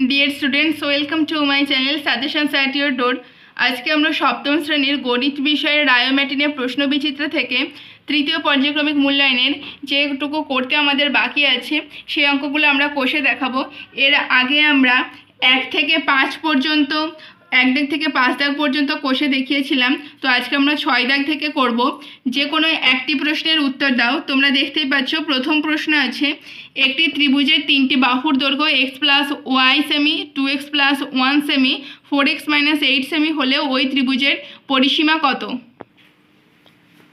Deer students, welcome to my channel suggestions at your door. আজকে আমরা সপ্তম শ্রেণীর গণিত বিষয়ের রায়োম্যাটিনের প্রশ্নবিচিত্র থেকে তৃতীয় পর্যায়ক্রমিক মূল্যায়নের যেটুকু করতে আমাদের বাকি আছে সেই অঙ্কগুলো আমরা কষে দেখাবো। এর আগে আমরা 1 থেকে 5 পর্যন্ত 1 দাগ থেকে 5 দাগ পর্যন্ত কষে দেখিয়েছিলাম। তো আজকে আমরা 6 দাগ থেকে করব। যে কোনো একটি প্রশ্নের উত্তর দাও। তোমরা দেখতেই পাচ্ছ প্রথম প্রশ্ন আছে, একটি ত্রিভুজের 3টি বাহুর দৈর্ঘ্য x প্লাস ওয়াই সেমি, 2x প্লাস 1 সেমি, 4x মাইনাস 8 সেমি হলেও ওই ত্রিভুজের পরিসীমা কত?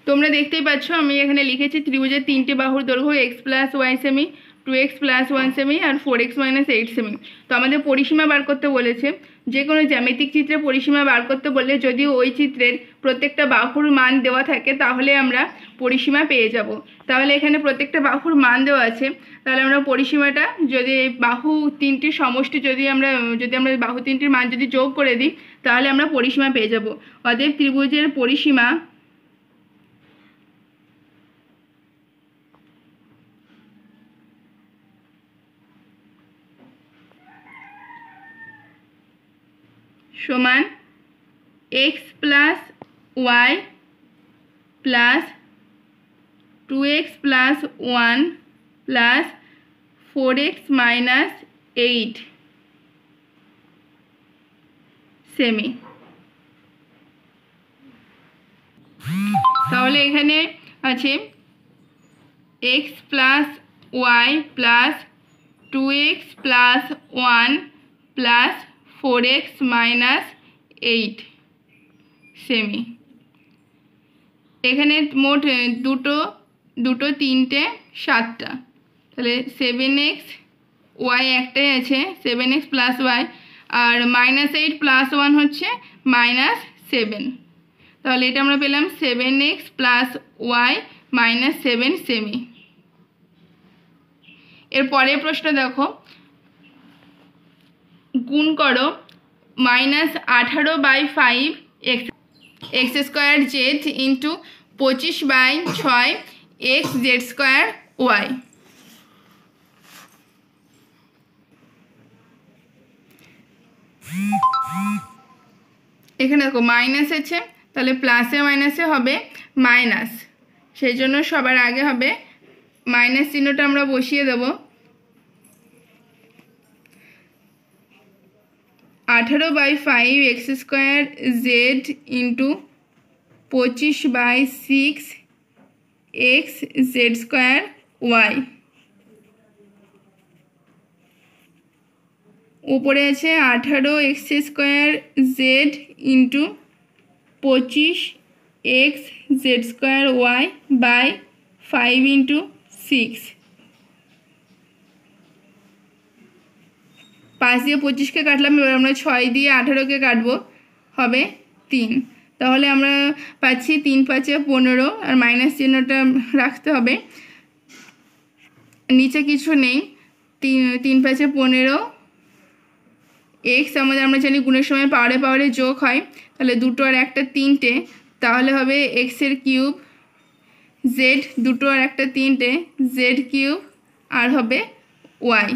তোমরা দেখতেই পাচ্ছ আমি এখানে লিখেছি ত্রিভুজের 3টি বাহুর দৈর্ঘ্য x প্লাস ওয়াই সেমি, 2x প্লাস 1 সেমি আর 4x মাইনাস 8 সেমি। তো আমাদের পরিসীমা বার করতে বলেছে। যে কোনো জ্যামিতিক চিত্রে পরিসীমা বার করতে বললে যদি ওই চিত্রের প্রত্যেকটা বাহুর মান দেওয়া থাকে তাহলে আমরা পরিসীমা পেয়ে যাব। তাহলে এখানে প্রত্যেকটা বাহুর মান দেওয়া আছে, তাহলে আমরা পরিসীমাটা যদি বাহু 3টির সমষ্টি যদি আমরা বাহু 3টির মান যদি যোগ করে দিই তাহলে আমরা পরিসীমা পেয়ে যাব। অতএব ত্রিভুজের পরিসীমা সমান x plus y plus 2x plus 1 plus 4x minus 8 সেমি। তাহলে এখানে আছে x plus y plus 2x plus 1 plus 4x minus 8 সেমি। এখানে মোট দুটো 3টে 7টা, তাহলে 7x ওয়াই একটাই আছে 7x প্লাস ওয়াই, আর মাইনাস 8 প্লাস 1 হচ্ছে মাইনাস 7। তাহলে এটা আমরা পেলাম 7x plus Y minus 7 semi. এর পরের প্রশ্ন দেখো, গুণ করো -18/5 x square z into 25/6 x z square y. এখানে দেখো মাইনাস আছে, তাহলে প্লাসে মাইনাসে হবে মাইনাস, সেই জন্য সবার আগে হবে মাইনাস চিহ্নটা আমরা বসিয়ে দেব। 18/5 x square z into 25/6 x z square y. উপরে আছে 18x square z into 25 x z square y by 5 into 6। 5 দিয়ে 25কে কাটলাম, এবার আমরা 6 দিয়ে 18কে কাটবো, হবে 3। তাহলে আমরা পাচ্ছি 3 5 15, আর মাইনাস চিহ্নটা রাখতে হবে, নিচে কিছু নেই। 3 5 15 x আমাদের আমরা জানি গুণের সময় পাওয়ারে পাওয়ারে যোগ হয়, তাহলে 2 আর 1 3টে, তাহলে হবে x এর কিউব, z 2 আর 1 3টে z কিউব, আর হবে y।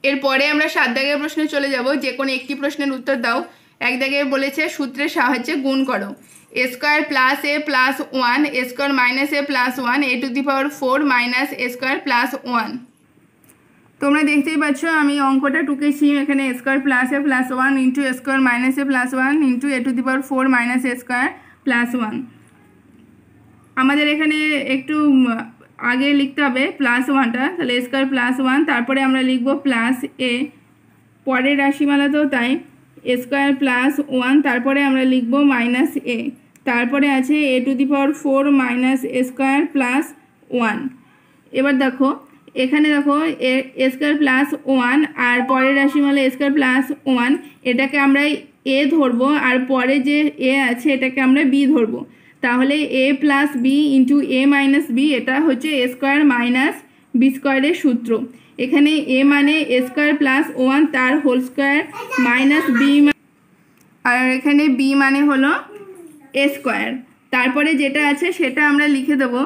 এরপরে আমরা 7 দাগের প্রশ্নে চলে যাব। যে কোনো একটি প্রশ্নের উত্তর দাও। 1 দাগে বলেছে সূত্রের সাহায্যে গুণ করো a square plus a plus 1 a square minus a plus 1 a two the power 4 minus a square plus 1। তোমরা দেখতেই পাচ্ছ আমি অঙ্কটা টুকেছি। এখানে a square plus a plus 1 into a square minus a plus 1 into a two the power 4 minus a square plus 1। আমাদের এখানে একটু আগে লিখতে হবে প্লাস 1টা, তাহলে a স্কোয়ার প্লাস 1, তারপরে আমরা লিখব প্লাস a, পরের রাশিমালাতেও তাই a স্কোয়ার প্লাস 1, তারপরে আমরা লিখব মাইনাস a, তারপরে আছে a two the power 4 minus a square plus 1। এবার দেখো এখানে দেখো a স্কোয়ার প্লাস 1 আর পরের রাশিমালা a স্কোয়ার প্লাস 1, এটাকে আমরা a ধরবো, আর পরে যে a আছে এটাকে আমরা b ধরবো। তাহলে a plus B into a minus b, এটা হচ্ছে a স্কোয়ার মাইনাস বি স্কোয়ারের সূত্র। এখানে a মানে a স্কোয়ার প্লাস 1 তার হোল স্কোয়ার মাইনাস বি, আর এখানে b মানে হলো a স্কোয়ার। তারপরে যেটা আছে সেটা আমরা লিখে দেবো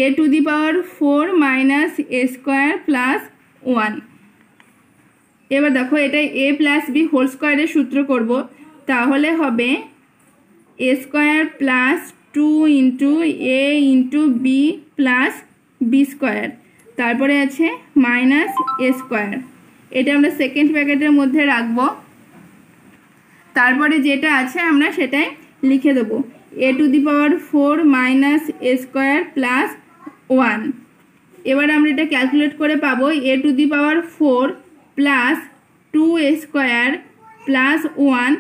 a two the power 4 minus a square plus 1। এবার দেখো এটা এ প্লাস বি হোল স্কোয়ারের সূত্র করব, তাহলে হবে A square plus 2 into A into B plus B square, তারপরে আছে মাইনাস এ স্কোয়ার। এটা আমরা সেকেন্ড ব্র্যাকেটের মধ্যে রাখবো। তারপরে যেটা আছে আমরা সেটাই লিখে দেবো, A to the power 4 minus A square plus 1। এবার আমরা এটা ক্যালকুলেট করে পাবো A to the power 4 plus 2 A square plus 1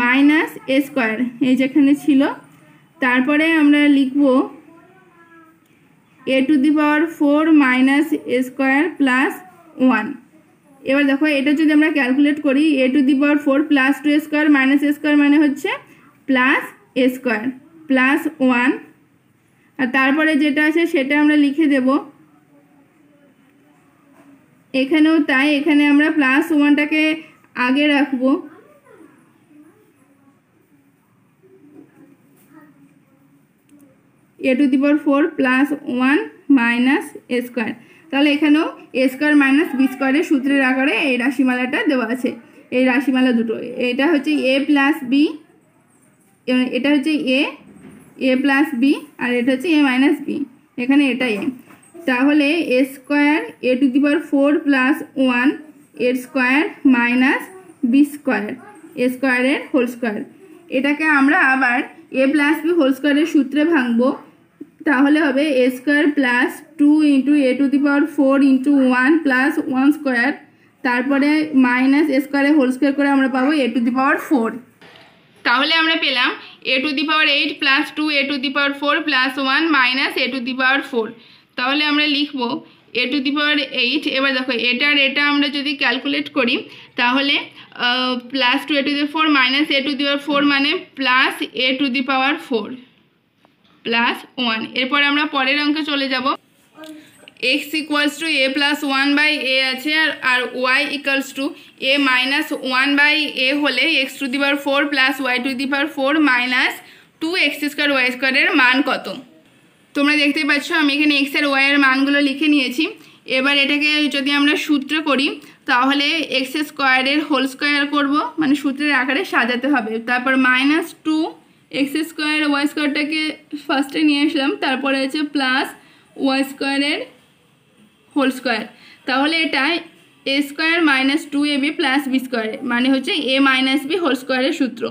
minus A square, এই যেখানে ছিল। তারপরে আমরা লিখব A to the power 4 minus A square plus 1। এবার দেখো এটা যদি আমরা ক্যালকুলেট করি, A to the power 4 plus 2 A square minus A square মানে হচ্ছে প্লাস এ স্কোয়ার প্লাস 1। আর তারপরে যেটা আছে সেটা আমরা লিখে দেব, এখানেও তাই, এখানে আমরা প্লাস 1টাকে আগে রাখবো। A to the power 4 plus 1 minus A square, তাহলে এখানেও এ স্কোয়ার মাইনাস বি স্কোয়ারের সূত্রের আকারে এই রাশিমালাটা দেওয়া আছে। এই রাশিমালা দুটো, এটা হচ্ছে এ প্লাস বি, এটা হচ্ছে এ প্লাস বি, আর এটা হচ্ছে এ মাইনাস বি, এখানে এটা এ। তাহলে A square A to the power 4 plus 1 এর square minus B square A স্কোয়ারের হোল স্কোয়ার। এটাকে আমরা আবার এ প্লাস বি হোল স্কোয়ারের সূত্রে ভাঙবো, তাহলে হবে A square plus 2 into A to the power 4 into 1 plus 1 square, তারপরে মাইনাস এ স্কোয়ারের হোল স্কোয়ার করে আমরা পাবো এ টু দি পাওয়ার 4। তাহলে আমরা পেলাম A to the power 8 plus 2 A to the power 4 plus 1 minus A to the power 4। তাহলে আমরা লিখব এ টু দি পাওয়ার 8। এবার দেখো এটা আর এটা আমরা যদি ক্যালকুলেট করি, তাহলে plus 2 A to the 4 minus A to the power 4 মানে plus A to the power 4 plus 1। এরপরে আমরা পরের অঙ্কে চলে যাব। X equals to A plus 1 by A আছে, আর Y equals to A minus 1 by A হলে X to the power 4 plus Y to the power 4 minus 2 x square Y স্কোয়ারের মান কত? তোমরা দেখতেই পাচ্ছ আমি এখানে এক্স আর ওয়াই এর মানগুলো লিখে নিয়েছি। এবার এটাকে যদি আমরা সূত্র করি, তাহলে এক্স স্কোয়ারের হোল স্কোয়ার করব, মানে সূত্রের আকারে সাজাতে হবে। তারপর মাইনাস 2 এক্স স্কোয়ার ওয়াই স্কোয়ারটাকে ফার্স্টে নিয়ে আসলাম, তারপরে আছে প্লাস ওয়াই স্কোয়ারের হোল স্কোয়ার। তাহলে এটা A square minus 2ab plus B square মানে হচ্ছে এ মাইনাস বি হোল স্কোয়ারের সূত্র।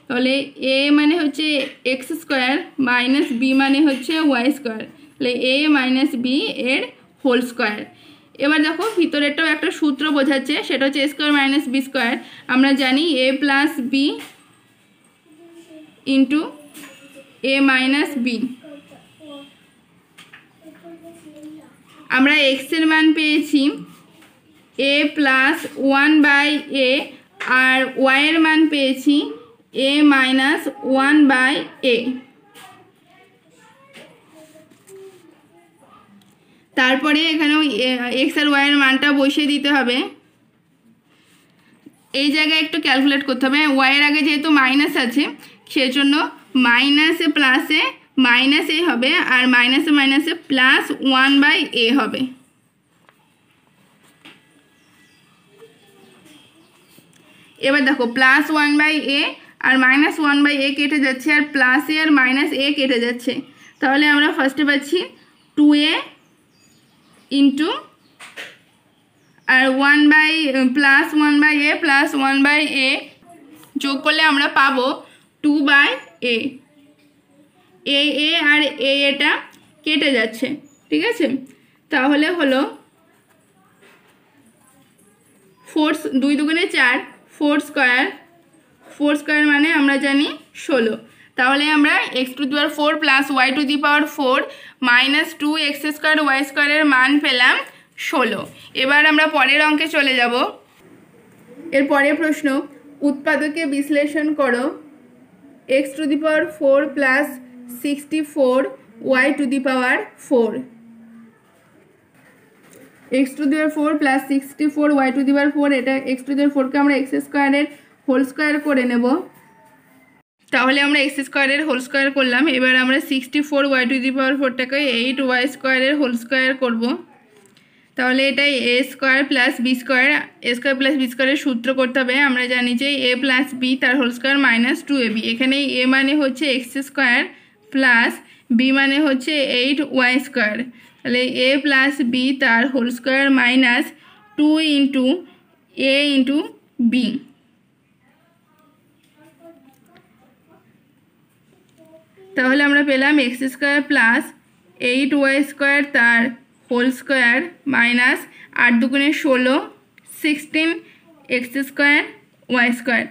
তাহলে এ মানে হচ্ছে এক্স স্কোয়ার মাইনাস বি মানে হচ্ছে ওয়াই স্কোয়ার, তাহলে এ মাইনাস বি এর হোল স্কোয়ার। এবার দেখো ভিতরেরটাও একটা সূত্র বোঝাচ্ছে, সেটা হচ্ছে এ স্কোয়ার মাইনাস বি স্কোয়ার। আমরা জানি A plus B into A minus B. আমরা এক্সের মান পেয়েছি এ প্লাস 1 বাই এ, আর ওয়াইয়ের মান পেয়েছি এ মাইনাস 1 বাই এ। তারপরে এখানেও এক্স আর ওয়াইয়ের মানটা বসিয়ে দিতে হবে। এই জায়গায় একটু ক্যালকুলেট করতে হবে, ওয়াইয়ের আগে যেহেতু মাইনাস আছে সেজন্য মাইনাসে প্লাসে মাইনাস এ হবে, আর মাইনাসে মাইনাসে প্লাস 1 বাই এ হবে। এবার দেখো প্লাস 1 বাই এ আর মাইনাস 1 বাই এ কেটে যাচ্ছে, আর প্লাস এ আর মাইনাস এ কেটে যাচ্ছে। তাহলে আমরা ফার্স্টে পাচ্ছি 2a ইন্টু আর 1 by plus 1 by A plus 1 by A যোগ করলে আমরা পাবো 2 বাই এ। এ আর এটা কেটে যাচ্ছে, ঠিক আছে। তাহলে হলো 4 2 দুগুণে 4 4 স্কোয়ার মানে আমরা জানি 16। তাহলে আমরা x to the power 4 plus Y to the power 4 minus 2 x square Y স্কোয়ারের মান পেলাম 16। এবার আমরা পরের অঙ্কে চলে যাব। এর পরের প্রশ্ন, উৎপাদকে বিশ্লেষণ করো। X to the power 4 plus 64 Y to the power 4। X to the power 4 plus 64 Y to the power 4, এটা এক্স টু দি পাওয়ার 4কে আমরা এক্স স্কোয়ারের হোল স্কোয়ার করে নেব। তাহলে আমরা এক্স স্কোয়ারের হোল স্কোয়ার করলাম। এবার আমরা 64 ওয়াই টু দি পাওয়ার 4টাকে 8 ওয়াই স্কোয়ারের হোল স্কোয়ার করব। তাহলে এটাই A square plus B square, A square plus B স্কোয়ারের সূত্র করতে হবে। আমরা জানি যে এ প্লাস বি তার হোল স্কোয়ার মাইনাস 2ab। এখানে এ মানে হচ্ছে এক্স স্কোয়ার প্লাস বি মানে হচ্ছে 8y স্কোয়ার। তাহলে এ প্লাস বি তার whole square minus 2 into A into B. তাহলে আমরা পেলাম x square plus 8y square তার হোল স্কোয়ার মাইনাস 8 দুগুণে 16 16 এক্স স্কোয়ার ওয়াই স্কোয়ার।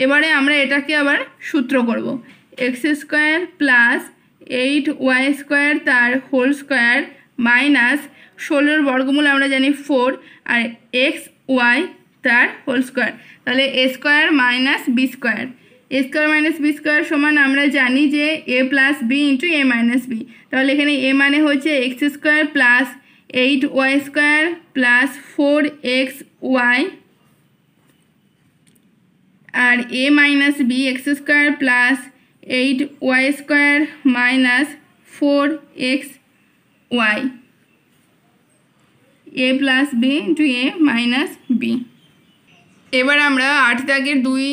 এবারে আমরা এটাকে আবার সূত্র করব, X square plus 8y square তার হোল স্কোয়ার মাইনাস 16 বর্গমূল আমরা জানি 4 আর এক্স ওয়াই তার হোল স্কোয়ার। তাহলে A square minus B square, A square minus B square সমান আমরা জানি যে A plus B into A minus B. তাহলে এখানে এ মানে হচ্ছে X square plus 8y square plus 4xy আর A minus B X square plus 8y square minus 4xy, A plus B into A minus B. এবার আমরা 8 দাগের 2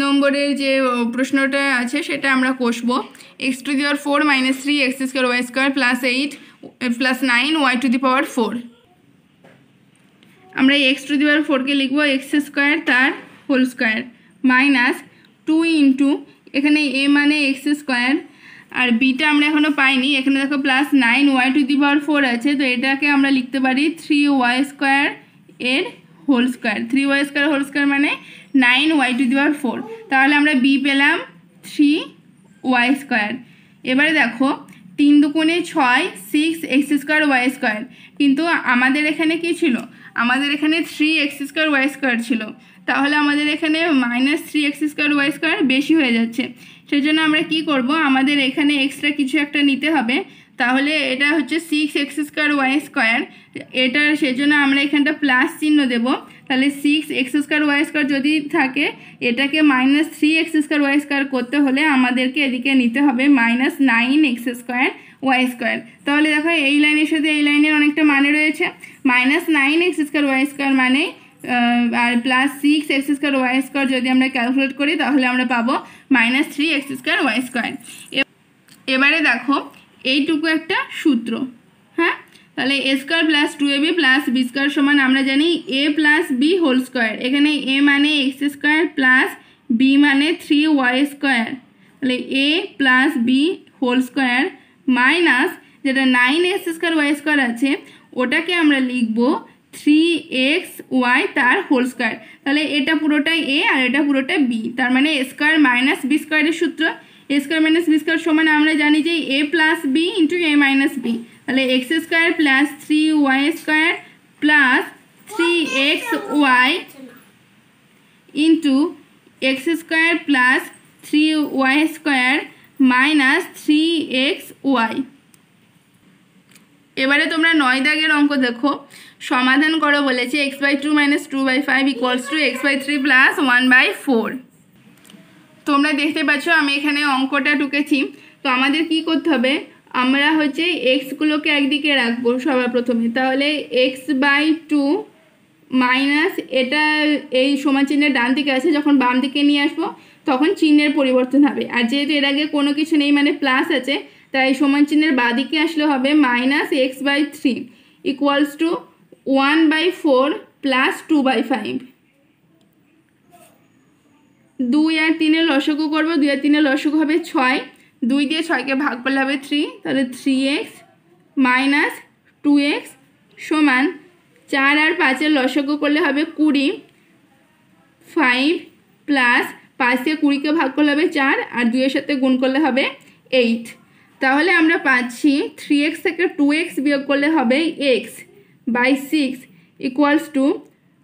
নম্বরের যে প্রশ্নটা আছে সেটা আমরা কষবো। X to the power 4 minus 3 X square Y square plus 8 plus 9 Y to the power 4। আমরা এক্স টু দি পাওয়ার 4কে লিখবো এক্স স্কোয়ার তার হোল স্কোয়ার মাইনাস 2 ইন্টু এখানে এ মানে এক্স স্কোয়ার আর বিটা আমরা এখনও পাইনি, এখানে দেখো plus 9 Y to the power 4 আছে, তো এটাকে আমরা লিখতে পারি 3y স্কোয়ার এর whole square. 3y square whole square মানে 9y টু দি পাওয়ার 4। তাহলে আমরা বি পেলাম 3y স্কোয়ার। এবারে দেখো 3 দুগুণে 6 6 এক্স স্কোয়ার ওয়াই স্কোয়ার, কিন্তু আমাদের এখানে কি ছিল, আমাদের এখানে 3x স্কোয়ার ওয়াই স্কোয়ার ছিল, তাহলে আমাদের এখানে minus 3x square Y square বেশি হয়ে যাচ্ছে। সেই জন্য আমরা কি করব, আমাদের এখানে এক্সট্রা কিছু একটা নিতে হবে। তাহলে এটা হচ্ছে 6x স্কোয়ার ওয়াই স্কোয়ার, এটার সেজন্য আমরা এখানটা প্লাস চিহ্ন দেব। তাহলে 6x স্কোয়ার ওয়াই স্কোয়ার যদি থাকে এটাকে minus 3x square Y square করতে হলে আমাদেরকে এদিকে নিতে হবে minus 9x square Y square. তাহলে দেখো এই লাইনের সাথে এই লাইনের অনেকটা মানে রয়েছে, minus 9x square Y square মানে আর plus 6x square Y square যদি আমরা ক্যালকুলেট করি তাহলে আমরা পাবো minus 3x square Y square. এবারে দেখো এইটুকু একটা সূত্র, হ্যাঁ, তাহলে A square plus 2ab plus B square সমান আমরা জানি A plus B whole square. এখানে এ মানে এক্স স্কোয়ার প্লাস বি মানে 3y স্কোয়ার, তাহলে A plus B whole square minus যেটা 9x স্কোয়ার ওয়াই স্কোয়ার আছে ওটাকে আমরা লিখবো 3xy তার হোল স্কোয়ার। তাহলে এটা পুরোটাই এ আর এটা পুরোটা বি, তার মানে এ স্কোয়ার মাইনাস বি স্কোয়ারের সূত্র। এ স্কোয়ার মাইনাস বি স্কোয়ার সমান আমরা জানি যে A plus B into A minus B. তাহলে x square plus 3y square plus 3xy into x square plus 3y square minus 3xy। এবারে তোমরা 9 দাগের অঙ্ক দেখো, সমাধান করো বলেছে x/2 - 2/5 = x/3 + 1/4। তোমরা দেখতে পাচ্ছ আমি এখানে অঙ্কটা টুকেছি। তো আমাদের কি করতে হবে, আমরা হচ্ছে এক্সগুলোকে একদিকে রাখবো সবার প্রথমে। তাহলে x/2 মাইনাস এটা এই সমান চিহ্নের ডান দিকে আছে, যখন বাম দিকে নিয়ে আসবো তখন চিহ্নের পরিবর্তন হবে। আর যেহেতু এর আগে কোনো কিছু নেই মানে প্লাস আছে, তাই সমান চিহ্নের বাঁ দিকে আসলে হবে মাইনাস x/3 = 1/4 + 2/5। 2 আর 3 এর লসাগু করবো, 2 আর 3 এর লসাগু হবে 6, 2 দিয়ে 6কে ভাগ করলে হবে 3, তাহলে 3x মাইনাস 2x সমান 4 আর 5 এর লসাগু করলে হবে 20, 5 প্লাস 5 দিয়ে 20কে ভাগ করলে হবে 4 আর 2 এর সাথে গুণ করলে হবে 8। তাহলে আমরা পাচ্ছি 3x থেকে 2x বিয়োগ করলে হবে x/6 =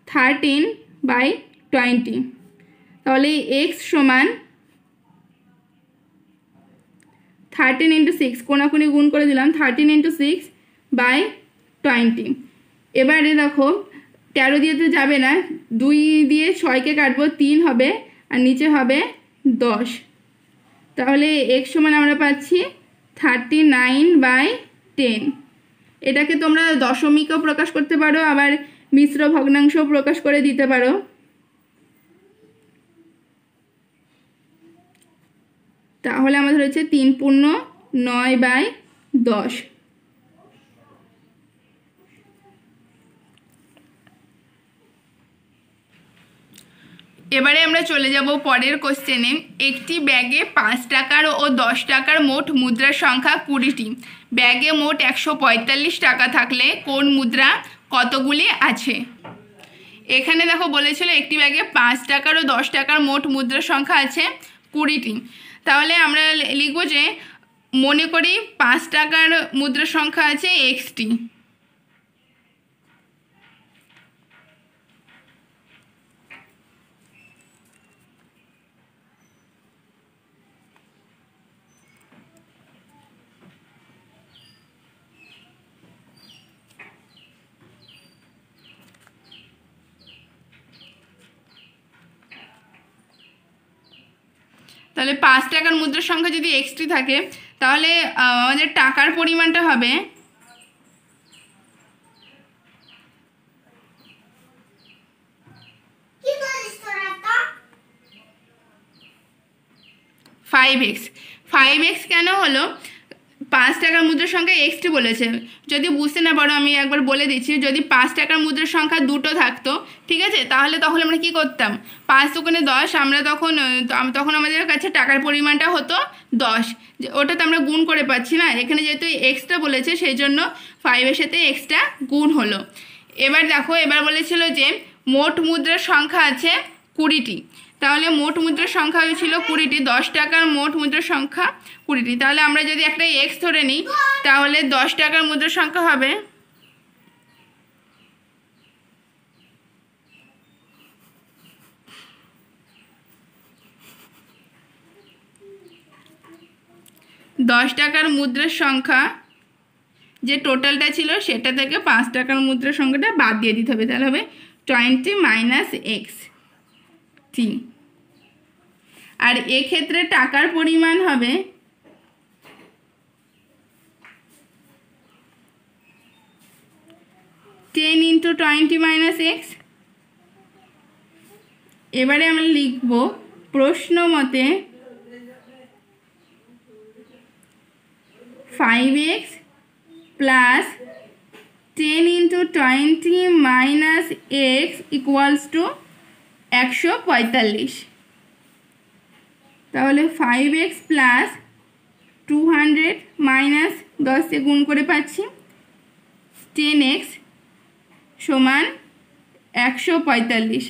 13/20। তাহলে x সমান 13 × 6, কোনাকুনি গুণ করে দিলাম, 13 × 6/20। এবারে দেখো 13 দিয়ে তো যাবে না, 2 দিয়ে 6কে কাটবো, 3 হবে আর নিচে হবে 10। তাহলে x সমান আমরা পাচ্ছি 39/10। এটাকে তোমরা দশমিকও প্রকাশ করতে পারো, আবার মিশ্র ভগ্নাংশও প্রকাশ করে দিতে পারো। তাহলে আমাদের হচ্ছে 3 পূর্ণ 9/10। এবারে আমরা চলে যাব পরের কোশ্চেনে। একটি ব্যাগে 5 টাকার ও 10 টাকার মোট মুদ্রার সংখ্যা 20টি। ব্যাগে মোট 145 টাকা থাকলে কোন মুদ্রা কতগুলি আছে? এখানে দেখো বলেছিল একটি ব্যাগে 5 টাকার ও 10 টাকার মোট মুদ্রার সংখ্যা আছে 20টি। তাহলে আমরা লিখব যে মনে করি 5 টাকার মুদ্রার সংখ্যা আছে xটি। তাহলে 5 টাকার মুদ্রার সংখ্যা যদি xটি থাকে তাহলে আমাদের টাকার পরিমাণটা হবে 5x। 5x কেন হলো? 5 টাকার মুদ্রার সংখ্যা xটি বলেছে। যদি বুঝতে না পারো আমি একবার বলে দিচ্ছি, যদি 5 টাকার মুদ্রার সংখ্যা দুটো থাকতো, ঠিক আছে, তাহলে তখন আমরা কি করতাম, 5 দুগুণে 10, আমরা তখন আমাদের কাছে টাকার পরিমাণটা হতো 10। ওটা তো আমরা গুণ করে পাচ্ছি না, এখানে যেহেতু এক্সটা বলেছে সেই জন্য 5-এর সাথে এক্সটা গুণ হলো। এবার দেখো, এবার বলেছিল যে মোট মুদ্রার সংখ্যা আছে 20টি। তাহলে মোট মুদ্রার সংখ্যা হয়েছিল 20টি, 10 টাকার মোট মুদ্রার সংখ্যা 20টি। তাহলে আমরা যদি একটা এক্স ধরে নিই তাহলে 10 টাকার মুদ্রার সংখ্যা হবে 10 টাকার মুদ্রার সংখ্যা যে টোটালটা ছিল সেটা থেকে 5 টাকার মুদ্রার সংখ্যাটা বাদ দিয়ে দিতে হবে। তাহলে হবে 20 - xt। আর এক্ষেত্রে টাকার পরিমাণ হবে 10 × 20 - x। এবারে আমরা লিখব প্রশ্ন মতে 5x plus 10 × 20 - x = 145। তাহলে 5x plus 200 minus 10 से গুণ করে পাচ্ছি 10x সমান 145।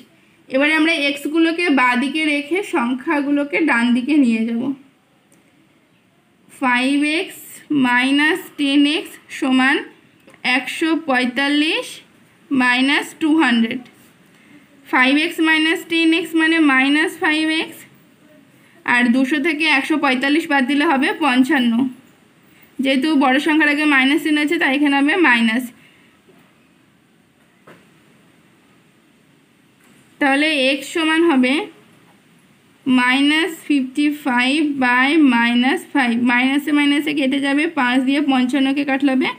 এবারে আমরা এক্সগুলোকে বাঁ দিকে রেখে সংখ্যাগুলোকে ডান দিকে নিয়ে যাব। 5x minus 10x সমান 145 minus 200। 5x minus 10x মানে -5x, আর 200 থেকে 145 বাদ দিলে হবে 55। যেহেতু বড় সংখ্যার আগে মাইনাস চিহ্ন আছে তাই এখানে হবে মাইনাস। তাহলে x সমান হবে -55/-5, মাইনাসে মাইনাসে কেটে যাবে, 5 দিয়ে 55কে কাটলে হবে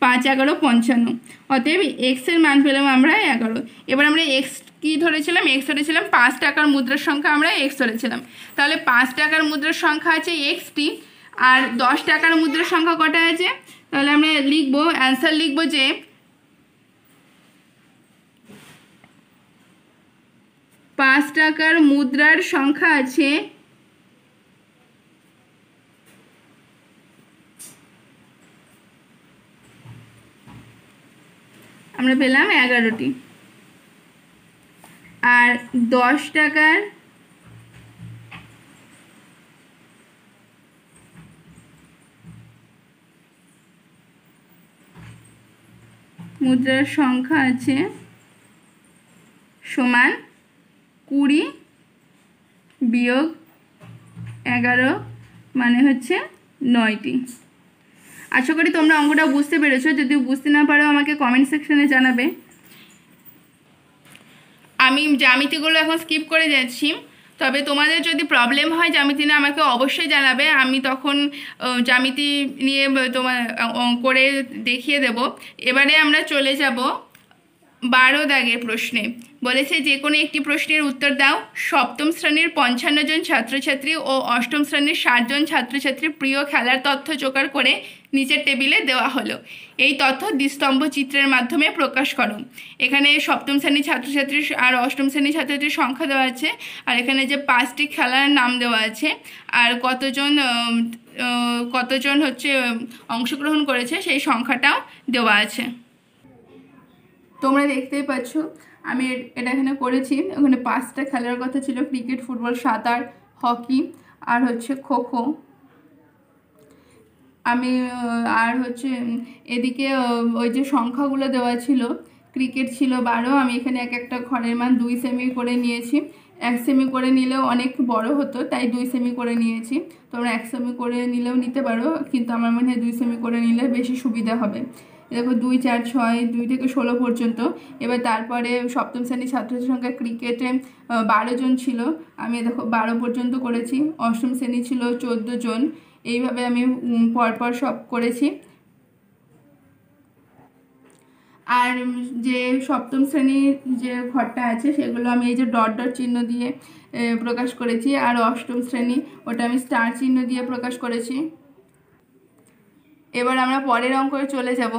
5 × 11 = 55। অতএব x এর মান পেলাম আমরা 11। এবার আমরা x কি ধরেছিলাম? x ধরেছিলাম 5 টাকার মুদ্রার সংখ্যা আমরা x ধরেছিলাম। তাহলে 5 টাকার মুদ্রার সংখ্যা আছে xটি, আর 10 টাকার মুদ্রার সংখ্যা কটা আছে? তাহলে আমরা লিখবো, অ্যান্সার লিখবো যে 5 টাকার মুদ্রার সংখ্যা আছে আমরা পেলাম 11টি, আর 10 টাকার মুদ্রার সংখ্যা আছে সমান 20 - 11 মানে হচ্ছে 9টি। আশা করি তোমরা অঙ্কটা বুঝতে পেরেছো। যদি বুঝতে না পারো আমাকে কমেন্ট সেকশনে জানাবে। আমি জ্যামিতিগুলো এখন স্কিপ করে যাচ্ছি। তবে তোমাদের যদি প্রবলেম হয় জ্যামিতি নিয়ে আমাকে অবশ্যই জানাবে, আমি তখন জ্যামিতি নিয়ে তোমার করে দেখিয়ে দেব। এবারে আমরা চলে যাব 12 দাগের প্রশ্নে। বলেছে যে কোনো একটি প্রশ্নের উত্তর দাও। সপ্তম শ্রেণীর 55 জন ছাত্রছাত্রী ও অষ্টম শ্রেণীর 60 জন ছাত্রছাত্রীর প্রিয় খেলার তথ্য জোগাড় করে নিচের টেবিলে দেওয়া হলো। এই তথ্য দ্বিস্তম্ভ চিত্রের মাধ্যমে প্রকাশ করো। এখানে সপ্তম শ্রেণীর ছাত্রছাত্রী আর অষ্টম শ্রেণীর ছাত্রছাত্রীর সংখ্যা দেওয়া আছে, আর এখানে যে 5টি খেলার নাম দেওয়া আছে, আর কতজন হচ্ছে অংশগ্রহণ করেছে সেই সংখ্যাটাও দেওয়া আছে। তোমরা দেখতেই পাচ্ছ আমি এটা এখানে করেছি। ওখানে 5টা খেলার কথা ছিল, ক্রিকেট, ফুটবল, সাঁতার, হকি আর হচ্ছে খোখো। আমি আর হচ্ছে এদিকে ওই যে সংখ্যাগুলো দেওয়া ছিল, ক্রিকেট ছিল 12, আমি এখানে এক একটা ঘরের মান 2 সেমি করে নিয়েছি। 1 সেমি করে নিলেও অনেক বড় হতো, তাই 2 সেমি করে নিয়েছি। তোমরা 1 সেমি করে নিলেও নিতে পারো, কিন্তু আমার মনে হয় 2 সেমি করে নিলে বেশি সুবিধা হবে। দেখো 2, 4, 6, 2 থেকে 16 পর্যন্ত। এবার তারপরে সপ্তম শ্রেণীর ছাত্রছাত্রীর সংখ্যা ক্রিকেটে 12 জন ছিল, আমি দেখো 12 পর্যন্ত করেছি। অষ্টম শ্রেণী ছিল 14 জন। এইভাবে আমি পরপর সব করেছি। আর যে সপ্তম শ্রেণীর যে ঘরটা আছে সেগুলো আমি এই যে ডট ডট চিহ্ন দিয়ে প্রকাশ করেছি, আর অষ্টম শ্রেণী ওটা আমি স্টার চিহ্ন দিয়ে প্রকাশ করেছি। এবার আমরা পরের অঙ্কে চলে যাব।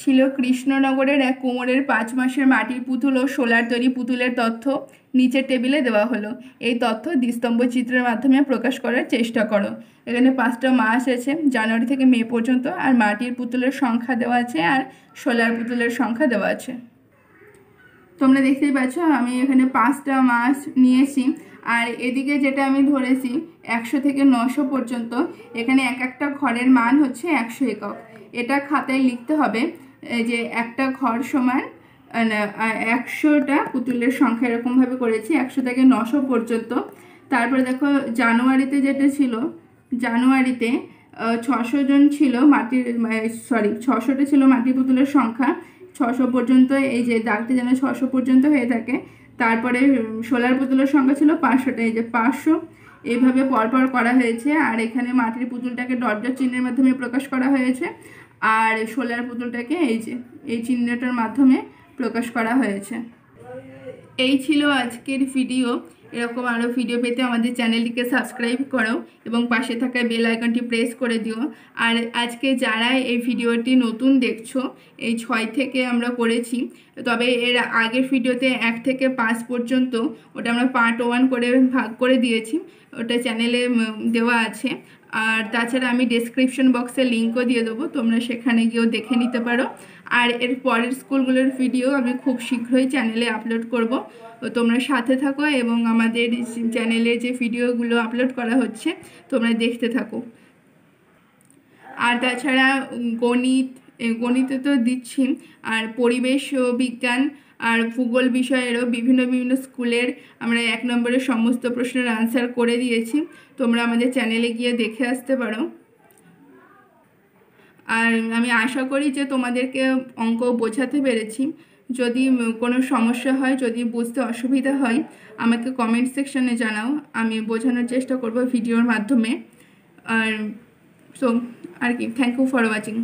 ছিল কৃষ্ণনগরের এক কুমোরের 5 মাসের মাটির পুতুল ও সোলার তৈরি পুতুলের তথ্য নিচের টেবিলে দেওয়া হলো। এই তথ্য দ্বিস্তম্ভ চিত্রের মাধ্যমে প্রকাশ করার চেষ্টা করো। এখানে 5টা মাস আছে, জানুয়ারি থেকে মে পর্যন্ত, আর মাটির পুতুলের সংখ্যা দেওয়া আছে, আর সোলার পুতুলের সংখ্যা দেওয়া আছে। তোমরা দেখতেই পাচ্ছ আমি এখানে 5টা মাস নিয়েছি, আর এদিকে যেটা আমি ধরেছি 100 থেকে 900 পর্যন্ত। এখানে এক একটা ঘরের মান হচ্ছে 100 একক। এটা খাতায় লিখতে হবে যে একটা ঘর সমান 100টা পুতুলের সংখ্যা, এরকমভাবে করেছি 100 থেকে 900 পর্যন্ত। তারপরে দেখো জানুয়ারিতে যেটা ছিল, জানুয়ারিতে 600 জন ছিল মাটির 600টা ছিল মাটির পুতুলের সংখ্যা। 600 পর্যন্ত, এই যে দাগটা যেন 600 পর্যন্ত হয়ে থাকে। তারপরে সোলার পুতুলের সংখ্যা ছিল 500টা, এই যে 500, এইভাবে পরপর করা হয়েছে। আর এখানে মাটির পুতুলটাকে ডট ডট চিহ্নের মাধ্যমে প্রকাশ করা হয়েছে, আর সোলার পুতুলটাকে এই যে এই চিহ্নটার মাধ্যমে প্রকাশ করা হয়েছে। এই ছিল আজকের ভিডিও। এরকম আরও ভিডিও পেতে আমাদের চ্যানেলটিকে সাবস্ক্রাইব করো এবং পাশে থাকা বেল আইকনটি প্রেস করে দিও। আর আজকে যারা এই ভিডিওটি নতুন দেখছো, এই 6 থেকে আমরা করেছি, তবে এর আগের ভিডিওতে 1 থেকে 5 পর্যন্ত ওটা আমরা পার্ট 1 করে ভাগ করে দিয়েছি, ওটা চ্যানেলে দেওয়া আছে। আর তাছাড়া আমি ডেসক্রিপশন বক্সে লিঙ্কও দিয়ে দেবো, তোমরা সেখানে গিয়েও দেখে নিতে পারো। আর এর পরের স্কুলগুলোর ভিডিও আমি খুব শীঘ্রই চ্যানেলে আপলোড করব, তোমরা সাথে থাকো এবং আমাদের চ্যানেলে যে ভিডিওগুলো আপলোড করা হচ্ছে তোমরা দেখতে থাকো। আর তাছাড়া গণিতে তো দিচ্ছি, আর পরিবেশ বিজ্ঞান আর ভূগোল বিষয়েরও বিভিন্ন স্কুলের আমরা 1 নম্বরের সমস্ত প্রশ্নের আনসার করে দিয়েছি, তোমরা আমাদের চ্যানেলে গিয়ে দেখে আসতে পারো। আর আমি আশা করি যে তোমাদেরকে অঙ্ক বোঝাতে পেরেছি। যদি কোনো সমস্যা হয়, যদি বুঝতে অসুবিধা হয়, আমাকে কমেন্ট সেকশনে জানাও, আমি বোঝানোর চেষ্টা করব ভিডিওর মাধ্যমে। আর কি, থ্যাংক ইউ ফর ওয়াচিং।